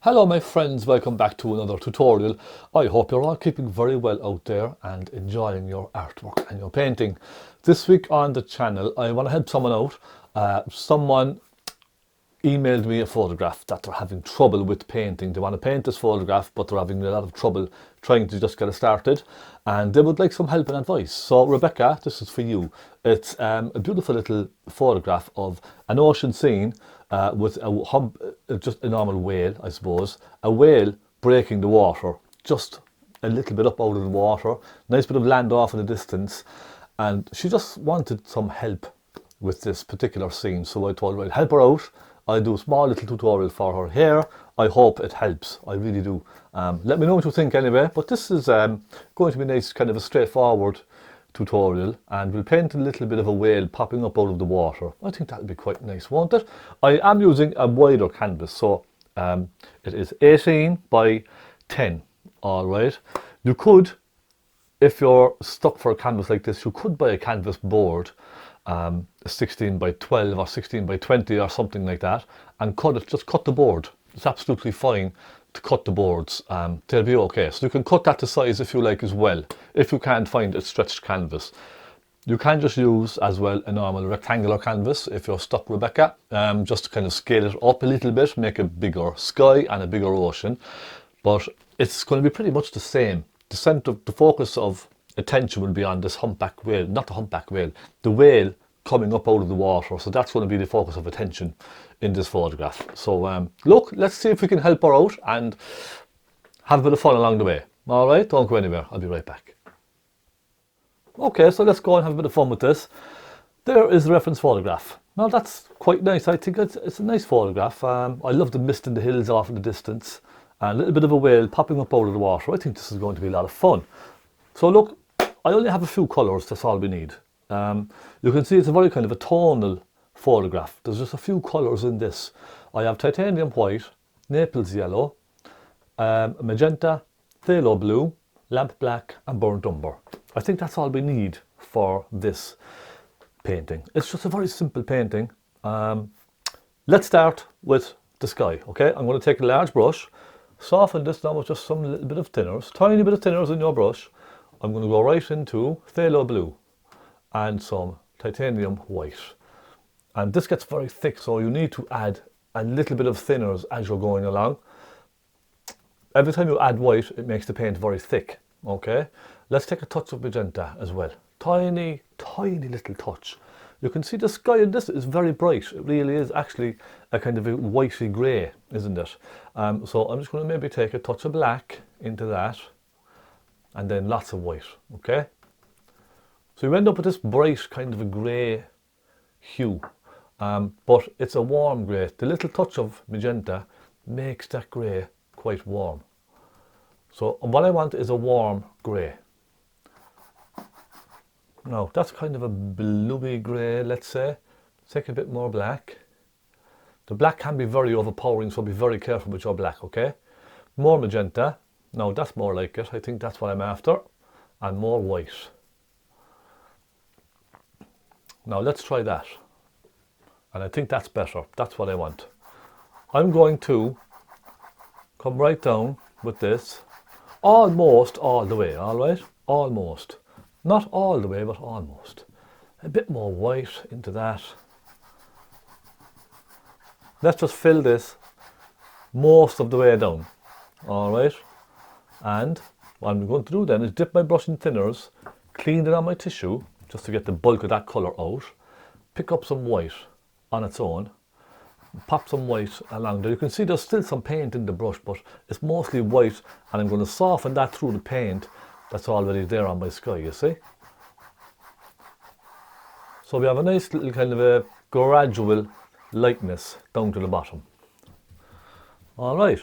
Hello my friends, welcome back to another tutorial. I hope you're all keeping very well out there and enjoying your artwork and your painting. This week on the channel I want to help someone out. Someone emailed me a photograph that they're having trouble with painting. They want to paint this photograph but they're having a lot of trouble trying to just get it started and they would like some help and advice. So Rebecca, this is for you. It's a beautiful little photograph of an ocean scene with just a normal whale, I suppose. A whale breaking the water, just a little bit up out of the water, nice bit of land off in the distance, and she just wanted some help with this particular scene. So I told her I'd help her out. I'll do a small little tutorial for her here. I hope it helps, I really do. Let me know what you think anyway, but this is going to be nice, kind of a straightforward tutorial, and we'll paint a little bit of a whale popping up out of the water. I think that'll be quite nice, won't it? I am using a wider canvas, so it is 18 by 10, all right. You could, if you're stuck for a canvas like this, you could buy a canvas board, 16 by 12 or 16 by 20 or something like that, and cut it, just cut the board. It's absolutely fine to cut the boards. They'll be okay. So you can cut that to size if you like as well, if you can't find a stretched canvas. You can just use as well a normal rectangular canvas if you're stuck, Rebecca, just to kind of scale it up a little bit, make a bigger sky and a bigger ocean. But it's going to be pretty much the same. The center, the focus of attention will be on this humpback whale, not the humpback whale, the whale coming up out of the water. So that's going to be the focus of attention in this photograph. So look, let's see if we can help her out and have a bit of fun along the way. All right, don't go anywhere. I'll be right back. Okay, so let's go and have a bit of fun with this. There is the reference photograph. Now that's quite nice. I think it's a nice photograph. I love the mist in the hills off in the distance and a little bit of a whale popping up out of the water. I think this is going to be a lot of fun. So look, I only have a few colours, that's all we need. You can see it's a very kind of a tonal photograph. There's just a few colours in this. I have titanium white, Naples yellow, magenta, phaylo blue, lamp black and burnt umber. I think that's all we need for this painting. It's just a very simple painting. Let's start with the sky, okay? I'm going to take a large brush, soften this down with just some little bit of thinners, tiny bit of thinners in your brush. I'm going to go right into phaylo blue and some titanium white. And this gets very thick, so you need to add a little bit of thinners as you're going along. Every time you add white, it makes the paint very thick, okay? Let's take a touch of magenta as well. Tiny, tiny little touch. You can see the sky in this is very bright. It really is actually a kind of a whitey grey, isn't it? So I'm just going to maybe take a touch of black into that and then lots of white, okay? So you end up with this bright kind of a grey hue, but it's a warm grey. The little touch of magenta makes that grey quite warm. So what I want is a warm grey. Now that's kind of a bluey grey, let's say. Take a bit more black. The black can be very overpowering, so be very careful with your black, okay? More magenta. Now that's more like it. I think that's what I'm after. And more white. Now let's try that. And I think that's better. That's what I want. I'm going to come right down with this. Almost all the way, all right? Almost. Not all the way, but almost. A bit more white into that. Let's just fill this most of the way down. All right? And what I'm going to do then is dip my brush in thinners, clean it on my tissue, just to get the bulk of that colour out. Pick up some white on its own. Pop some white along there. You can see there's still some paint in the brush, but it's mostly white, and I'm going to soften that through the paint that's already there on my sky, you see. So we have a nice little kind of a gradual lightness down to the bottom. All right.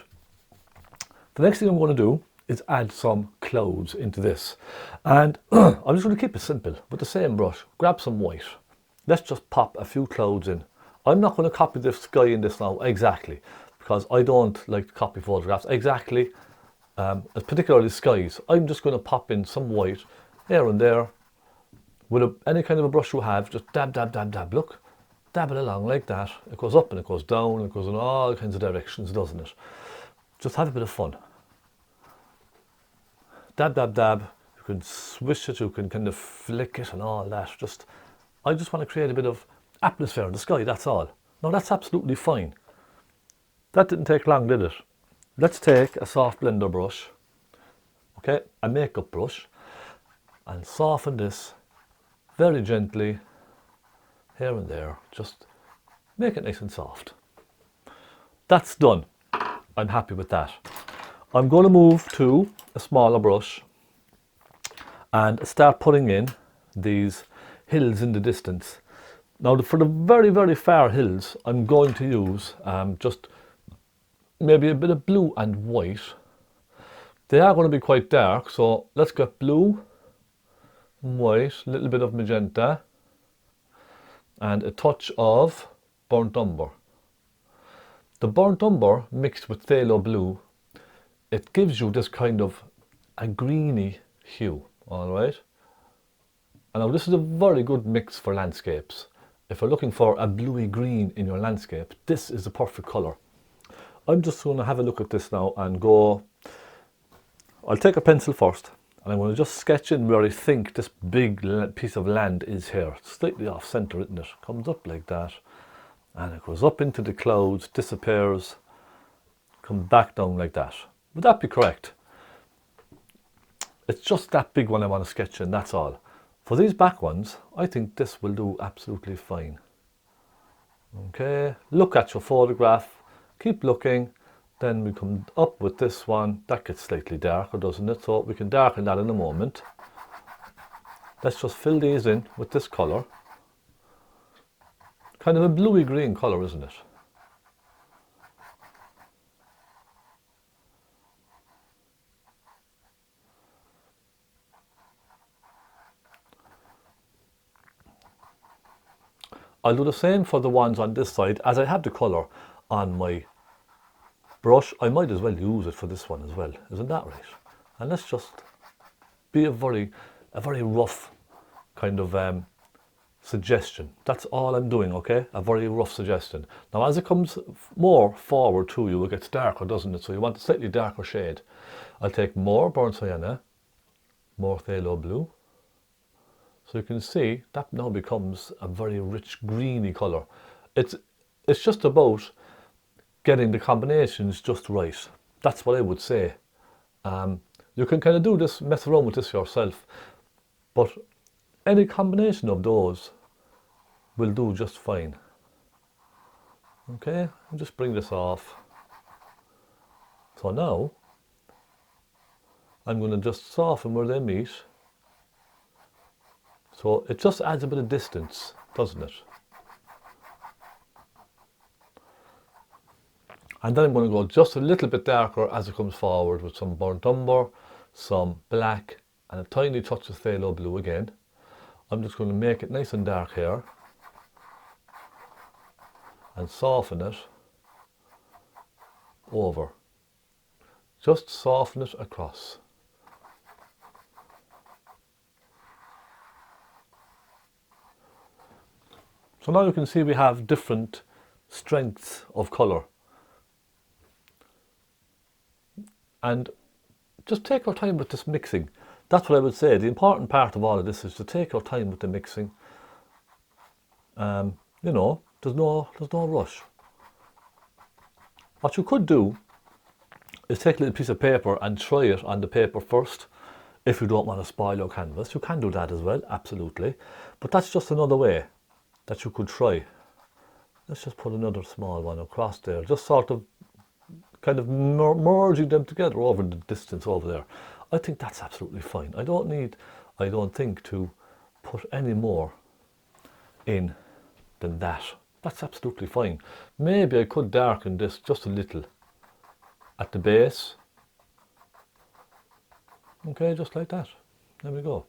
The next thing I'm going to do is add some clouds into this. And I'm just going to keep it simple with the same brush. Grab some white. Let's just pop a few clouds in. I'm not going to copy the sky in this now exactly, because I don't like to copy photographs exactly, particularly skies. I'm just going to pop in some white here and there with any kind of a brush you have. Just dab, dab, dab, dab. Look, dab it along like that. It goes up and it goes down. It goes in all kinds of directions, doesn't it? just have a bit of fun. Dab, dab, dab. You can swish it, you can kind of flick it and all that. I just want to create a bit of atmosphere in the sky, that's all. Now that's absolutely fine. That didn't take long, did it? Let's take a soft blender brush, okay, a makeup brush, and soften this very gently here and there. Just make it nice and soft. That's done. I'm happy with that. I'm going to move to a smaller brush and start putting in these hills in the distance. Now for the very, very far hills, I'm going to use just maybe a bit of blue and white. They are going to be quite dark, so let's get blue, white, a little bit of magenta, and a touch of burnt umber. The burnt umber mixed with phthalo blue, it gives you this kind of a greeny hue, alright? And now this is a very good mix for landscapes. If you're looking for a bluey green in your landscape, this is the perfect colour. I'm just going to have a look at this now and go, I'll take a pencil first and I'm going to just sketch in where I think this big piece of land is here. It's slightly off centre, isn't it? Comes up like that and it goes up into the clouds, disappears, comes back down like that. Would that be correct? It's just that big one I want to sketch in, that's all. For these back ones, I think this will do absolutely fine. Okay, look at your photograph, keep looking, then we come up with this one. That gets slightly darker, doesn't it? So we can darken that in a moment. Let's just fill these in with this colour. Kind of a bluey green colour, isn't it? I'll do the same for the ones on this side. As I have the colour on my brush, I might as well use it for this one as well. Isn't that right? And let's just be a very rough kind of suggestion. That's all I'm doing, okay? A very rough suggestion. Now as it comes more forward to you, it gets darker, doesn't it? So you want a slightly darker shade. I'll take more burnt sienna, more phthalo blue. So you can see that now becomes a very rich greeny colour. It's just about getting the combinations just right. That's what I would say. You can kind of do this, mess around with this yourself, but any combination of those will do just fine. Okay, I'll just bring this off. So now I'm going to just soften where they meet. So it just adds a bit of distance, doesn't it? And then I'm going to go just a little bit darker as it comes forward with some burnt umber, some black, and a tiny touch of phthalo blue again. I'm just going to make it nice and dark here and soften it over. Just soften it across. So now you can see we have different strengths of colour. And just take our time with this mixing. That's what I would say. The important part of all of this is to take our time with the mixing. You know, there's no rush. What you could do is take a little piece of paper and try it on the paper first. If you don't want to spoil your canvas, you can do that as well, absolutely. But that's just another way that you could try. Let's just put another small one across there, just sort of kind of merging them together over the distance over there. I think that's absolutely fine. I don't think to put any more in than that. That's absolutely fine. Maybe I could darken this just a little at the base. Okay, just like that. There we go.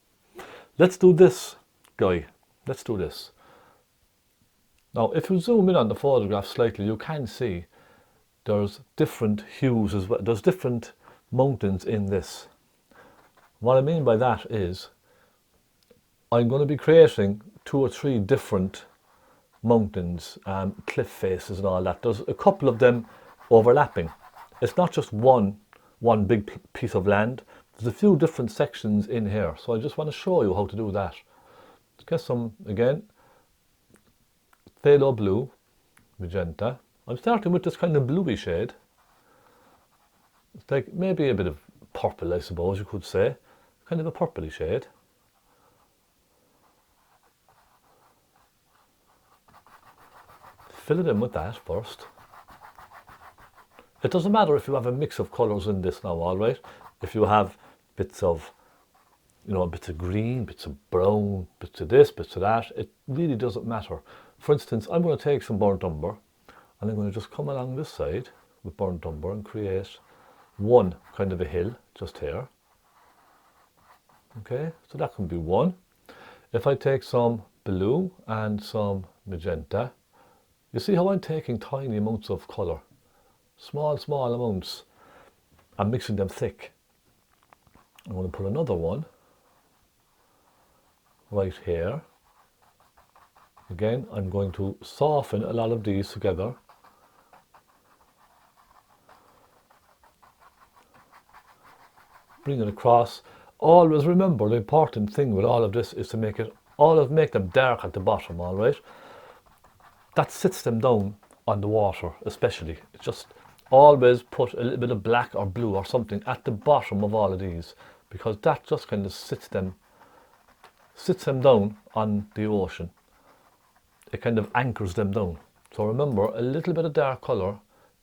Let's do this, guy. Let's do this. Now, if you zoom in on the photograph slightly, you can see there's different hues as well. There's different mountains in this. What I mean by that is I'm going to be creating 2 or 3 different mountains, cliff faces and all that. There's a couple of them overlapping. it's not just one big piece of land. There's a few different sections in here, so I just want to show you how to do that. Let's get some, again, phthalo blue, magenta. I'm starting with this kind of bluey shade. It's like maybe a bit of purple, I suppose you could say. Kind of a purpley shade. Fill it in with that first. It doesn't matter if you have a mix of colours in this now, all right? If you have bits of, you know, bits of green, bits of brown, bits of this, bits of that, it really doesn't matter. For instance, I'm going to take some burnt umber and I'm going to just come along this side with burnt umber and create one kind of a hill just here. Okay, so that can be one. If I take some blue and some magenta, you see how I'm taking tiny amounts of colour, small amounts, and mixing them thick. I'm going to put another one right here. Again, I'm going to soften a lot of these together. Bring it across. Always remember, the important thing with all of this is to make them dark at the bottom, all right? That sits them down on the water, especially. It's just always put a little bit of black or blue or something at the bottom of all of these, because that just kind of sits them down on the ocean. It kind of anchors them down. So remember, a little bit of dark colour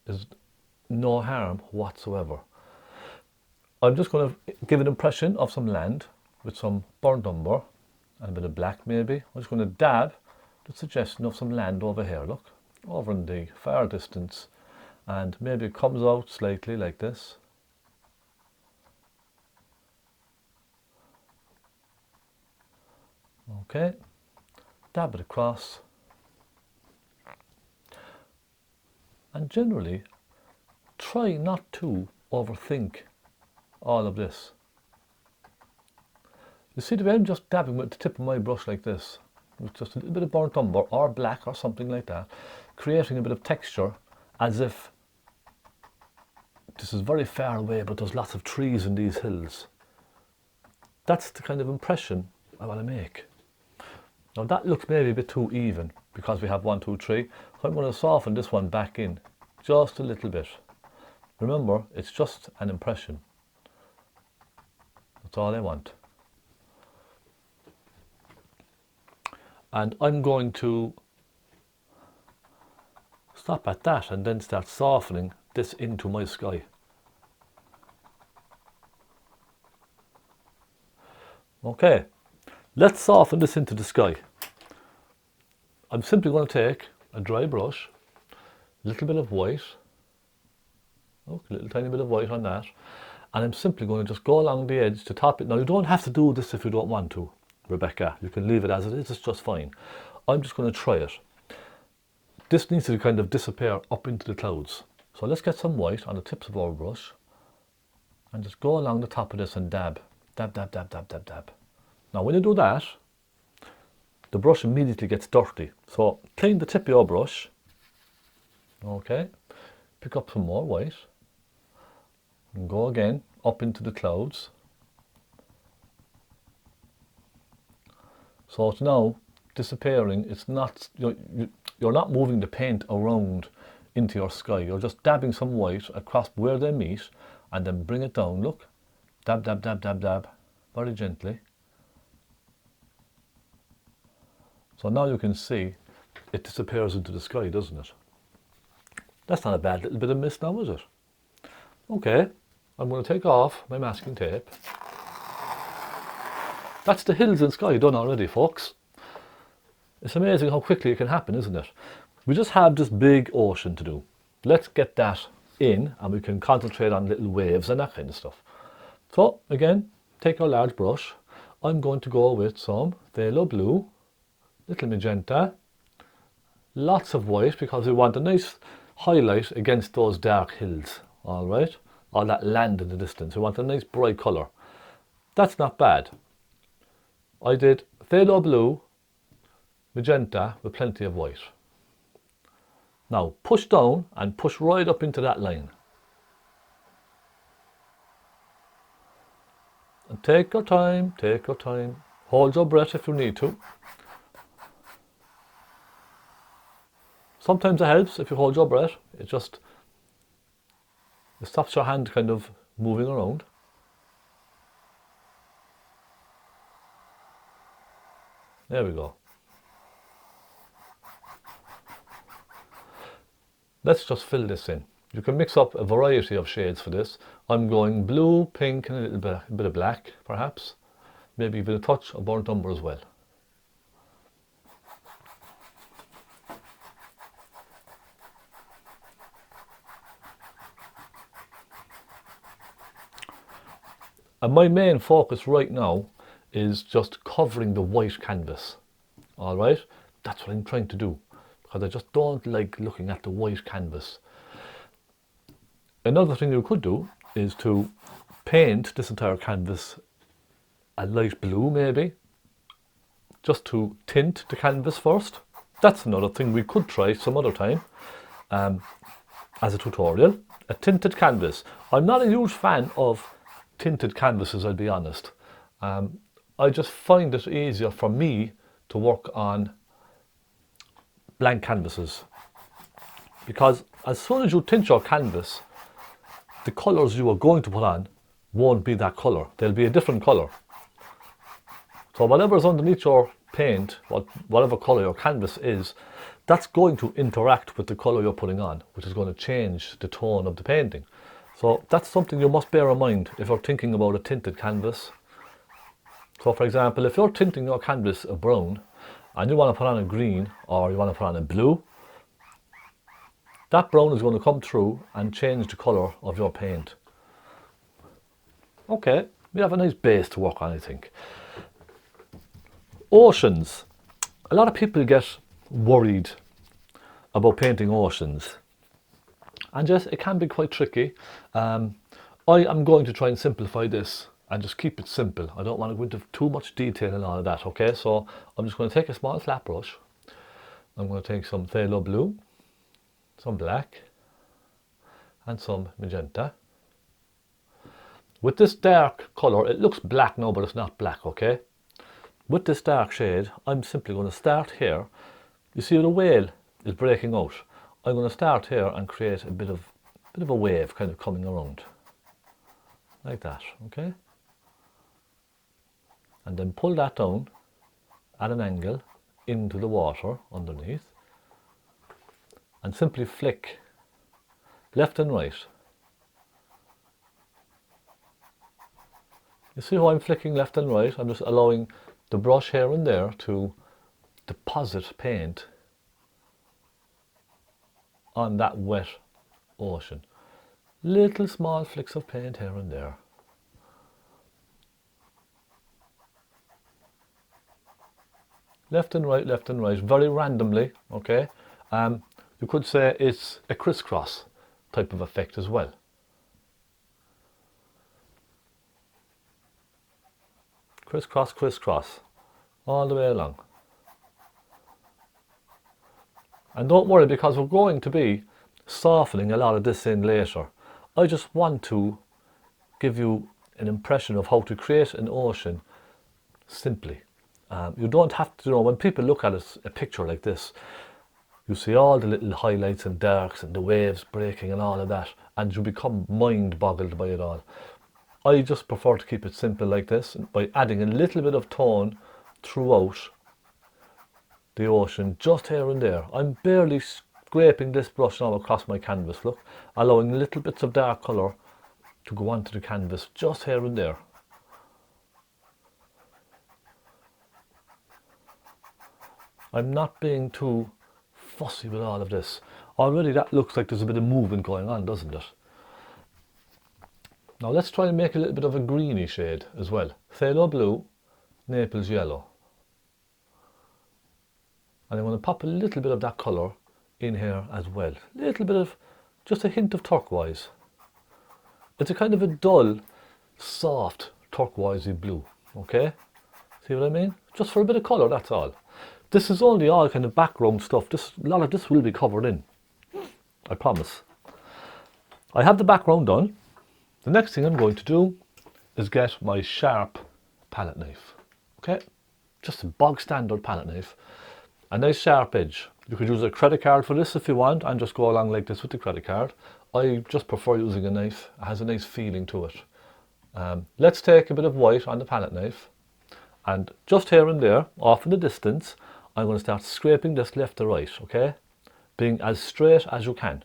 is no harm whatsoever. I'm just going to give an impression of some land with some burnt umber and a bit of black maybe. I'm just going to dab the suggestion of some land over here, look, over in the far distance, and maybe it comes out slightly like this. Okay, dab it across, and generally try not to overthink all of this. You see the way I'm just dabbing with the tip of my brush like this, with just a little bit of burnt umber or black or something like that, creating a bit of texture as if this is very far away but there's lots of trees in these hills. That's the kind of impression I want to make. Now that looks maybe a bit too even because we have 1, 2, 3. So I'm going to soften this one back in just a little bit. Remember, it's just an impression. That's all I want. And I'm going to stop at that and then start softening this into my sky. Okay, let's soften this into the sky. I'm simply going to take a dry brush, a little bit of white, a little tiny bit of white on that, and I'm simply going to just go along the edge to top it. Now you don't have to do this if you don't want to, Rebecca. You can leave it as it is, it's just fine. I'm just going to try it. This needs to kind of disappear up into the clouds. So let's get some white on the tips of our brush and just go along the top of this and dab. Dab, dab, dab, dab, dab, dab. Now when you do that, the brush immediately gets dirty. So clean the tip of your brush. Okay, pick up some more white and go again up into the clouds. So it's now disappearing. It's not, you're not moving the paint around into your sky. You're just dabbing some white across where they meet and then bring it down. Look, dab, dab, dab, dab, dab, very gently. So now you can see it disappears into the sky, doesn't it? That's not a bad little bit of mist now, is it? Okay, I'm going to take off my masking tape. That's the hills and sky done already, folks. It's amazing how quickly it can happen, isn't it? We just have this big ocean to do. Let's get that in and we can concentrate on little waves and that kind of stuff. So again, take our large brush. I'm going to go with some phthalo blue, little magenta, lots of white because we want a nice highlight against those dark hills, all right? All that land in the distance. We want a nice bright colour. That's not bad. I did phthalo blue, magenta with plenty of white. Now push down and push right up into that line. And take your time, take your time. Hold your breath if you need to. Sometimes it helps if you hold your breath. It stops your hand kind of moving around. There we go. Let's just fill this in. You can mix up a variety of shades for this. I'm going blue, pink and a little bit of black perhaps. Maybe even a touch of burnt umber as well. And my main focus right now is just covering the white canvas. All right, that's what I'm trying to do, because I just don't like looking at the white canvas. Another thing you could do is to paint this entire canvas a light blue, maybe, just to tint the canvas first. That's another thing we could try some other time as a tutorial. A tinted canvas. I'm not a huge fan of tinted canvases, I'll be honest. I just find it easier for me to work on blank canvases, because as soon as you tint your canvas, the colours you are going to put on won't be that colour. They'll be a different colour. So whatever's underneath your paint, whatever colour your canvas is, that's going to interact with the colour you're putting on, which is going to change the tone of the painting. So that's something you must bear in mind if you're thinking about a tinted canvas. So for example, if you're tinting your canvas a brown and you want to put on a green or you want to put on a blue, that brown is going to come through and change the colour of your paint. Okay, we have a nice base to work on, I think. Oceans. A lot of people get worried about painting oceans. And yes, it can be quite tricky. I am going to try and simplify this and just keep it simple. I don't want to go into too much detail and all of that, okay? So I'm just going to take a small flat brush. I'm going to take some phaylo blue, some black, and some magenta. With this dark colour, it looks black now, but it's not black, okay? With this dark shade, I'm simply going to start here. You see the whale is breaking out. I'm going to start here and create a bit of a wave kind of coming around. Like that, okay? And then pull that down at an angle into the water underneath. And simply flick left and right. You see how I'm flicking left and right? I'm just allowing the brush here and there to deposit paint on that wet ocean. Little small flicks of paint here and there. Left and right, very randomly, okay? You could say it's a crisscross type of effect as well. Crisscross, crisscross, all the way along. And don't worry, because we're going to be softening a lot of this in later. I just want to give you an impression of how to create an ocean simply. You don't have to, when people look at a picture like this, you see all the little highlights and darks and the waves breaking and all of that, and you become mind boggled by it all. I just prefer to keep it simple like this, by adding a little bit of tone throughout the ocean, just here and there. I'm barely scraping this brush now across my canvas, look, allowing little bits of dark colour to go onto the canvas, just here and there. I'm not being too fussy with all of this. Already that looks like there's a bit of movement going on, doesn't it? Now let's try and make a little bit of a greeny shade as well. Phaylo blue, Naples yellow. And I'm going to pop a little bit of that colour in here as well. Little bit of, just a hint of turquoise. It's a kind of a dull, soft, turquoisey blue, okay? See what I mean? Just for a bit of colour, that's all. This is only all kind of background stuff. A lot of this will be covered in, I promise. I have the background done. The next thing I'm going to do is get my sharp palette knife. Okay, just a bog standard palette knife. A nice sharp edge. You could use a credit card for this if you want and just go along like this with the credit card. I just prefer using a knife. It has a nice feeling to it. Let's take a bit of white on the palette knife, and just here and there, off in the distance, I'm going to start scraping this left to right, okay? Being as straight as you can.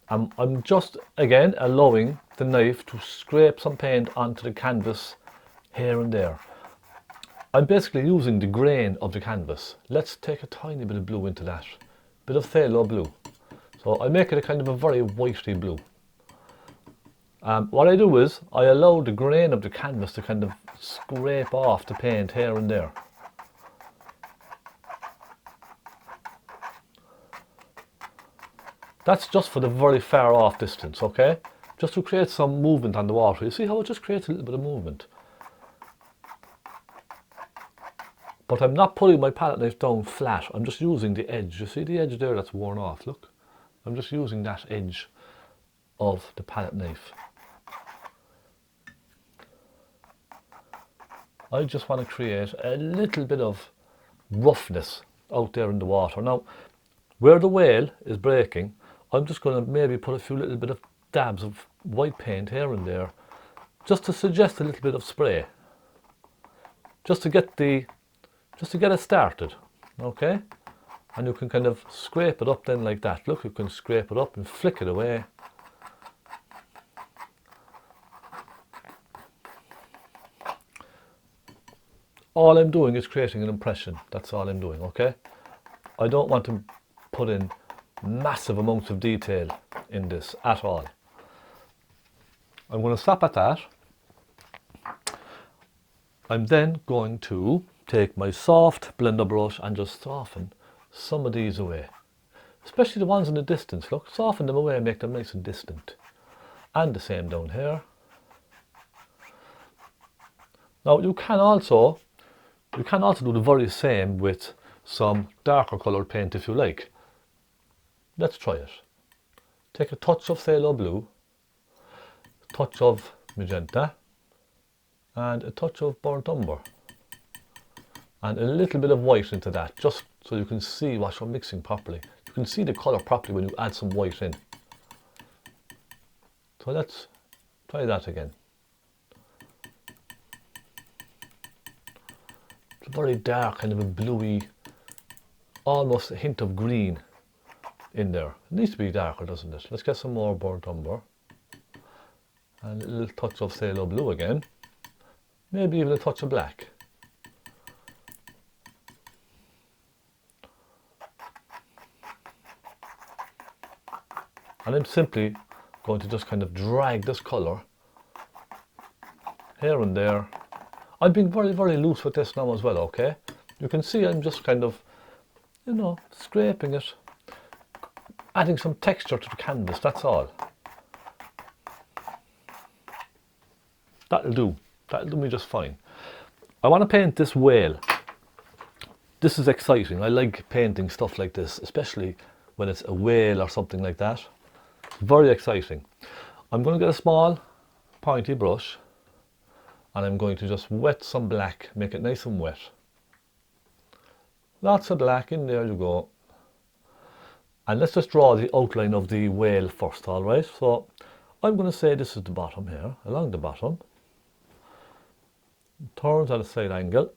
I'm just, again, allowing the knife to scrape some paint onto the canvas here and there. I'm basically using the grain of the canvas. Let's take a tiny bit of blue into that. Bit of phaylo blue. So I make it a kind of a very whitey blue. What I do is I allow the grain of the canvas to kind of scrape off the paint here and there. That's just for the very far off distance, okay? Just to create some movement on the water. You see how it just creates a little bit of movement? But I'm not putting my palette knife down flat. I'm just using the edge. You see the edge there that's worn off? Look. I'm just using that edge of the palette knife. I just want to create a little bit of roughness out there in the water. Now, where the whale is breaking, I'm just going to maybe put a few little bit of dabs of white paint here and there, just to suggest a little bit of spray, just to get it started, okay? And you can kind of scrape it up then like that. Look, you can scrape it up and flick it away. All I'm doing is creating an impression. That's all I'm doing, okay? I don't want to put in massive amounts of detail in this at all. I'm going to stop at that. I'm then going to take my soft blender brush and just soften some of these away. Especially the ones in the distance. Look, soften them away and make them nice and distant. And the same down here. Now you can also do the very same with some darker coloured paint if you like. Let's try it. Take a touch of phaylo blue, a touch of magenta, and a touch of burnt umber. And a little bit of white into that, just so you can see what you're mixing properly. You can see the colour properly when you add some white in. So let's try that again. It's a very dark, kind of a bluey, almost a hint of green in there. It needs to be darker, doesn't it? Let's get some more burnt umber. And a little touch of phaylo blue again. Maybe even a touch of black. And I'm simply going to just kind of drag this colour here and there. I'm being very, very loose with this now as well, okay? You can see I'm just kind of, you know, scraping it, adding some texture to the canvas, that's all. That'll do. That'll do me just fine. I want to paint this whale. This is exciting. I like painting stuff like this, especially when it's a whale or something like that. Very exciting. I'm going to get a small pointy brush and I'm going to just wet some black, make it nice and wet. Lots of black in there you go. And let's just draw the outline of the whale first, alright? So I'm going to say this is the bottom here, along the bottom. Turns at a side angle.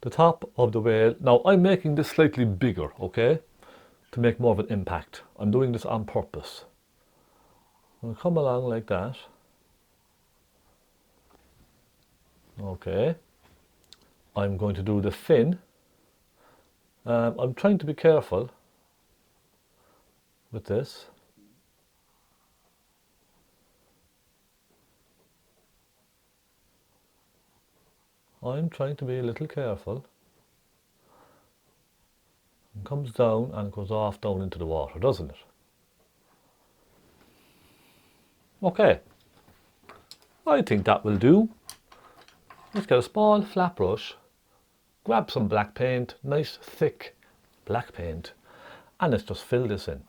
The top of the whale. Now I'm making this slightly bigger, okay? To make more of an impact. I'm doing this on purpose. I'll come along like that. Okay. I'm going to do the fin. I'm trying to be careful with this. I'm trying to be a little careful. It comes down and goes off down into the water, doesn't it? Okay, I think that will do. Let's get a small flat brush, grab some black paint, nice thick black paint, and let's just fill this in.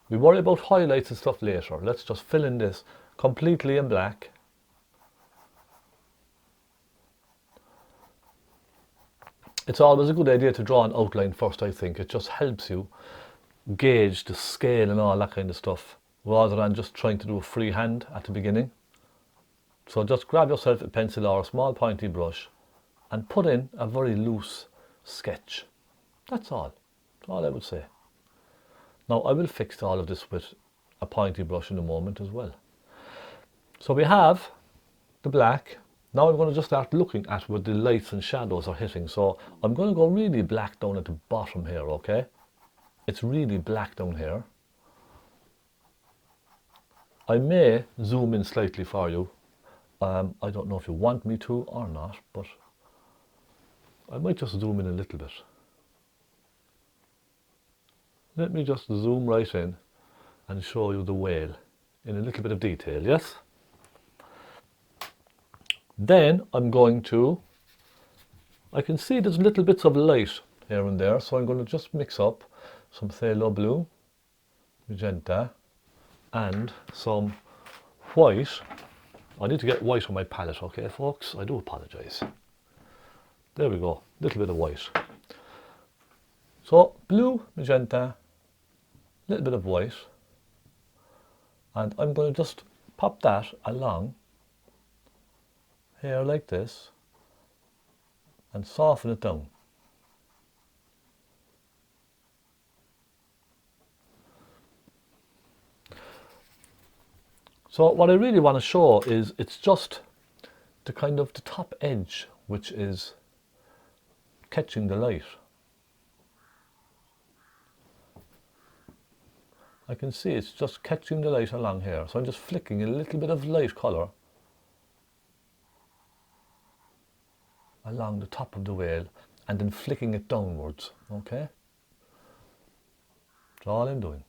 We worry about highlights and stuff later. Let's just fill in this completely in black. It's always a good idea to draw an outline first, I think. It just helps you gauge the scale and all that kind of stuff, rather than just trying to do a freehand at the beginning. So just grab yourself a pencil or a small pointy brush and put in a very loose sketch. That's all. That's all I would say. Now I will fix all of this with a pointy brush in a moment as well. So we have the black. Now I'm going to just start looking at where the lights and shadows are hitting. So I'm going to go really black down at the bottom here, okay? It's really black down here. I may zoom in slightly for you. I don't know if you want me to or not, but I might just zoom in a little bit. Let me just zoom right in and show you the whale in a little bit of detail, yes? Then I'm going to, I can see there's little bits of light here and there, so I'm going to just mix up some phaylo blue, magenta, and some white. I need to get white on my palette, okay folks? I do apologise. There we go, little bit of white. So blue, magenta, little bit of white, and I'm going to just pop that along here like this and soften it down. So what I really want to show is it's just the kind of the top edge which is catching the light. I can see it's just catching the light along here, so I'm just flicking a little bit of light colour along the top of the whale and then flicking it downwards, okay? That's all I'm doing.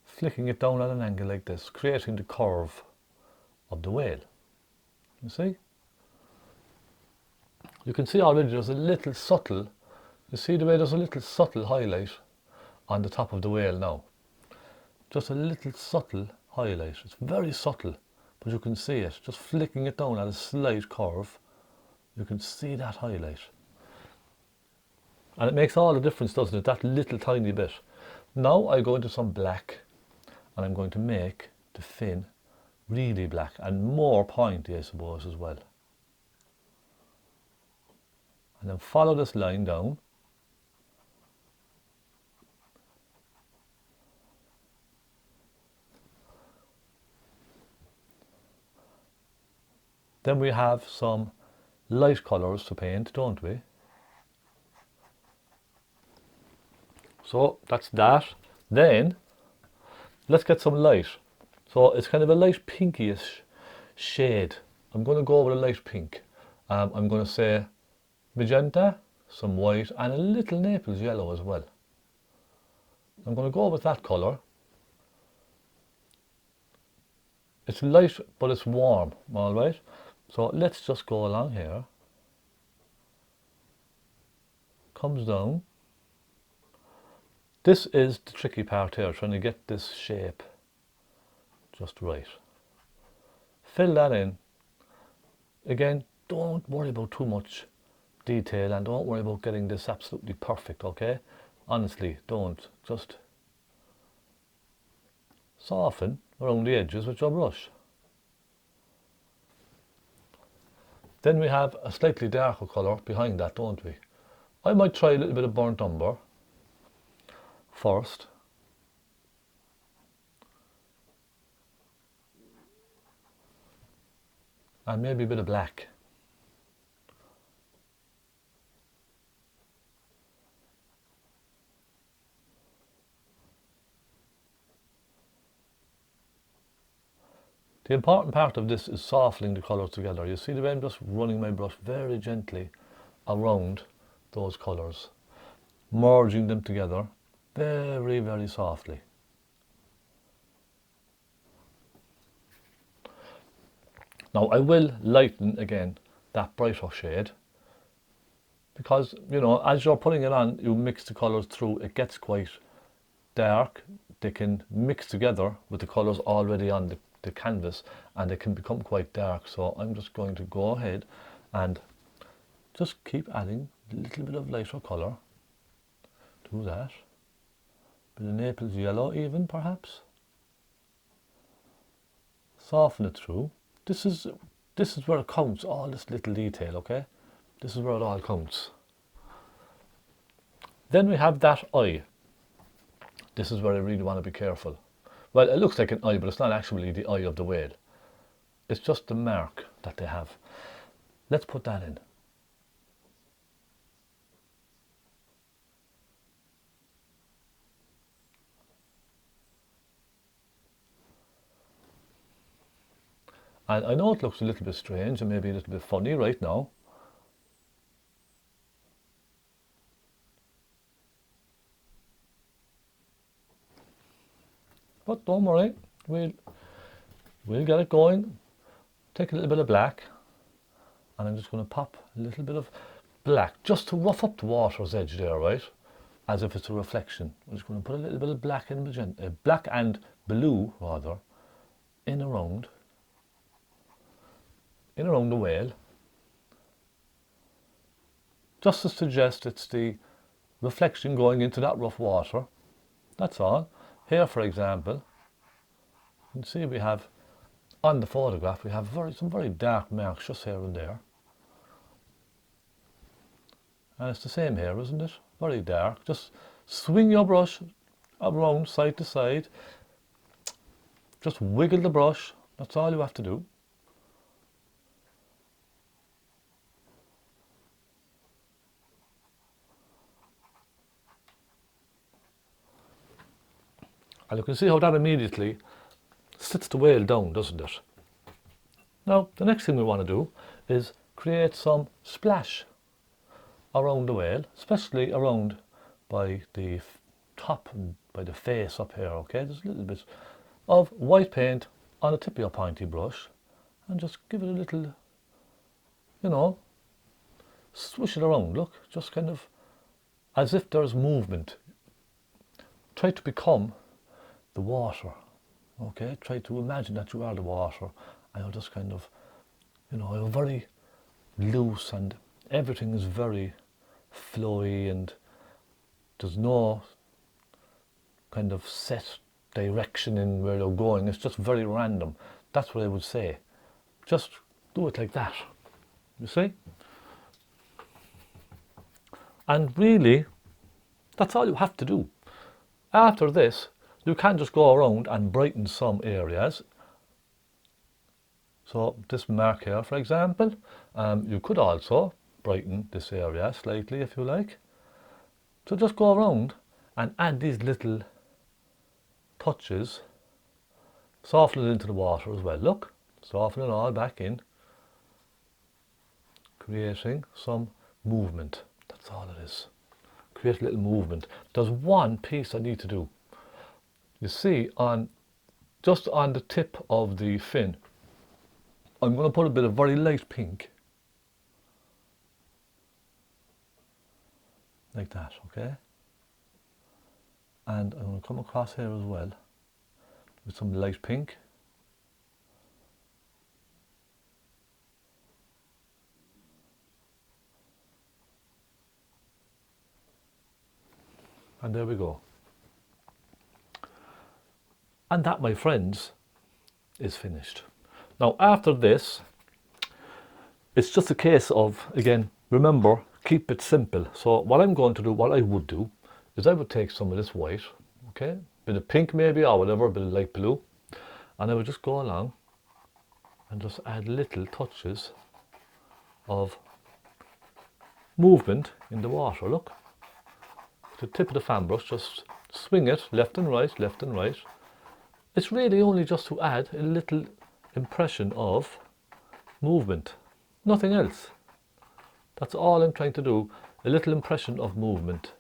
Flicking it down at an angle like this, creating the curve of the whale. You see? You can see already there's a little subtle, you see the way there's a little subtle highlight on the top of the whale now. Just a little subtle highlight. It's very subtle, but you can see it. Just flicking it down at a slight curve, you can see that highlight. And it makes all the difference, doesn't it? That little tiny bit. Now I go into some black and I'm going to make the fin really black and more pointy, I suppose, as well. And then follow this line down. Then we have some light colours to paint, don't we? So that's that. Then let's get some light. So it's kind of a light pinkyish shade. I'm going to go with a light pink. I'm going to say magenta, some white, and a little Naples yellow as well. I'm going to go with that colour. It's light, but it's warm, all right? So let's just go along here. Comes down. This is the tricky part here, trying to get this shape just right. Fill that in. Again, don't worry about too much detail and don't worry about getting this absolutely perfect, okay? Honestly, don't. Just soften around the edges with your brush. Then we have a slightly darker colour behind that, don't we? I might try a little bit of burnt umber first. And maybe a bit of black. The important part of this is softening the colours together. You see the way I'm just running my brush very gently around those colours, merging them together very, very softly. Now I will lighten again that brighter shade because, you know, as you're putting it on, you mix the colours through, it gets quite dark. They can mix together with the colours already on the canvas, and they can become quite dark. So I'm just going to go ahead and just keep adding a little bit of lighter colour to that. Bit of Naples yellow even, perhaps. Soften it through. This is where it counts, all this little detail, okay? This is where it all counts. Then we have that eye. This is where I really want to be careful. Well, it looks like an eye, but it's not actually the eye of the whale. It's just the mark that they have. Let's put that in. And I know it looks a little bit strange and maybe a little bit funny right now. But don't worry, we'll get it going. Take a little bit of black, and I'm just going to pop a little bit of black just to rough up the water's edge there, right? As if it's a reflection. I'm just going to put a little bit of black and magenta, black and blue rather, in around the whale, just to suggest it's the reflection going into that rough water. That's all. Here, for example, you can see we have, on the photograph, we have some very dark marks just here and there. And it's the same here, isn't it? Very dark. Just swing your brush around side to side. Just wiggle the brush. That's all you have to do. And you can see how that immediately sits the whale down, doesn't it? Now, the next thing we want to do is create some splash around the whale, especially around by the top and by the face up here, okay? There's a little bit of white paint on the tip of your pointy brush, and just give it a little, you know, swish it around, look, just kind of as if there's movement. Try to become the water, okay? Try to imagine that you are the water, and you're just kind of, you know, you're very loose and everything is very flowy and there's no kind of set direction in where you're going. It's just very random. That's what I would say. Just do it like that, you see? And really, that's all you have to do. After this, you can just go around and brighten some areas. So this mark here, for example, you could also brighten this area slightly if you like. So just go around and add these little touches, soften it into the water as well. Look, soften it all back in, creating some movement. That's all it is. Create a little movement. There's one piece I need to do. You see, just on the tip of the fin, I'm going to put a bit of very light pink, like that, okay? And I'm going to come across here as well with some light pink. And there we go. And that, my friends, is finished. Now after this, it's just a case of, again, remember, keep it simple. So what I'm going to do, what I would do, is I would take some of this white, okay, bit of pink maybe, or whatever, a bit of light blue, and I would just go along and just add little touches of movement in the water. Look, the tip of the fan brush, just swing it left and right, left and right. It's really only just to add a little impression of movement, nothing else. That's all I'm trying to do, a little impression of movement.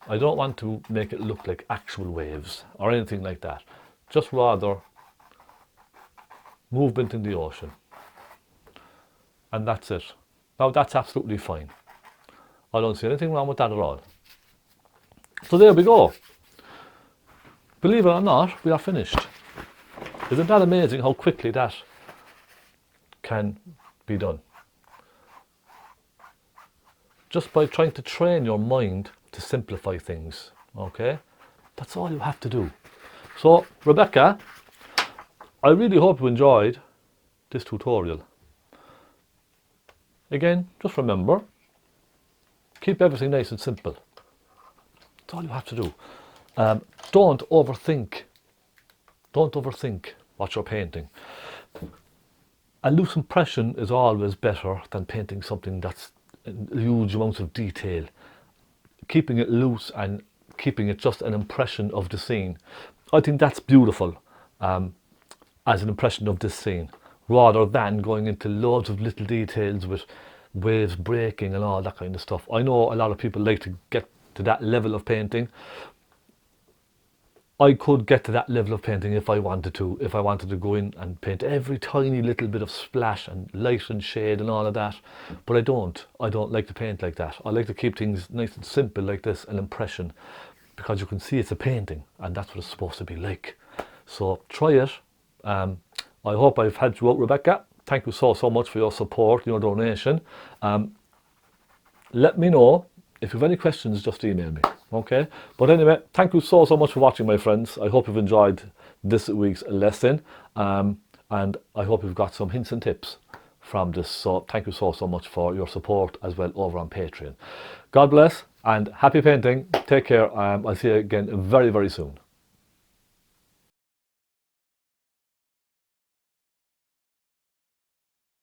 I don't want to make it look like actual waves or anything like that, just rather movement in the ocean. And that's it. Now that's absolutely fine. I don't see anything wrong with that at all. So there we go. Believe it or not, we are finished. Isn't that amazing how quickly that can be done? Just by trying to train your mind to simplify things, okay? That's all you have to do. So, Rebecca, I really hope you enjoyed this tutorial. Again, just remember, keep everything nice and simple. That's all you have to do. Don't overthink. Don't overthink what you're painting. A loose impression is always better than painting something that's huge amounts of detail. Keeping it loose and keeping it just an impression of the scene. I think that's beautiful as an impression of this scene, rather than going into loads of little details with waves breaking and all that kind of stuff. I know a lot of people like to get to that level of painting. I could get to that level of painting if I wanted to go in and paint every tiny little bit of splash and light and shade and all of that, but I don't like to paint like that. I like to keep things nice and simple like this, an impression, because you can see it's a painting and that's what it's supposed to be like. So try it. I hope I've helped you out, Rebecca. Thank you so much for your support, your donation. Let me know if you have any questions, just email me, okay? But anyway, thank you so much for watching, my friends. I hope you've enjoyed this week's lesson, and I hope you've got some hints and tips from this. So thank you so much for your support as well over on Patreon. God bless and happy painting. Take care. I'll see you again very soon.